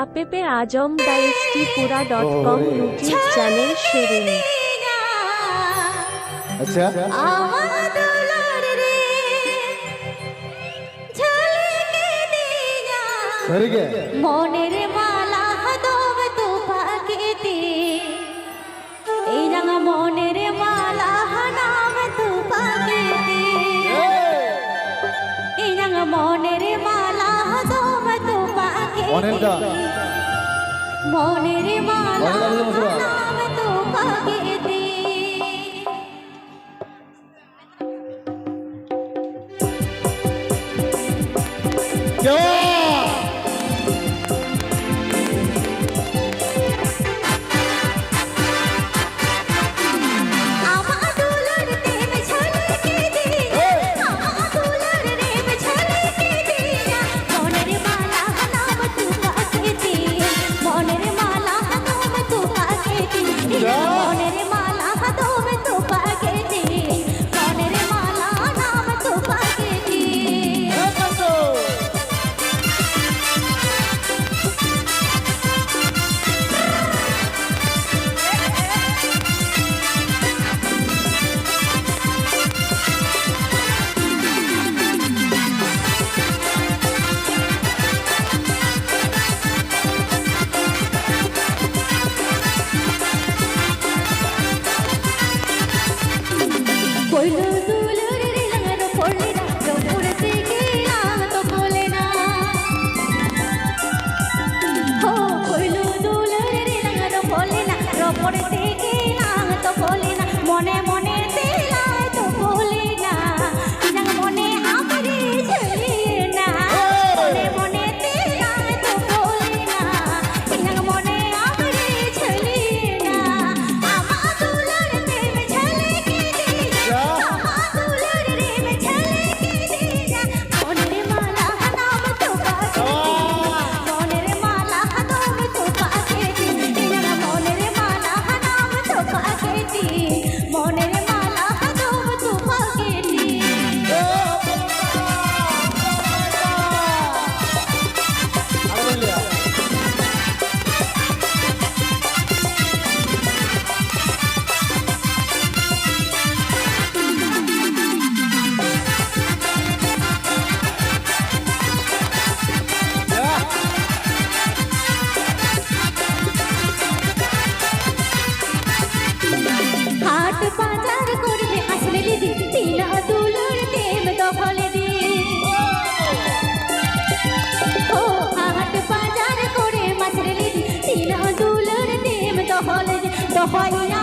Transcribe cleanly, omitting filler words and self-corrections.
आपे आजम daistipura.com YouTube channel शुरू। अच्छा सर क्या মনের মালা দম তো পাকেতে এই রাঙা মনের মালা নাম তো পাকেতে এই রাঙা মনের মালা দম তো পাকেতে মনের মালা নাম তো পাকেতে মনে মনে দিলাই তো বলি না মনে আমরে ঝুলি না মনে মনে দিলাই তো বলি না মনে আমরে ঝুলি না আমা দুলার প্রেম ঝলকে দিনা আমা দুলার প্রেম ঝলকে দিনা মনের মালা নাম তো পাকে মনের মালা নাম তো পাকে দিনা মনের মালা নাম তো পাকে মনের মালা দম তো পাকেটি হাট বাজার করবে আসলে দিদি তিনা দুলুর প্রেম দখলে দি ও হাট বাজার করে মাসরে দিদি তিনা দুলুর প্রেম দখলে দি দখলে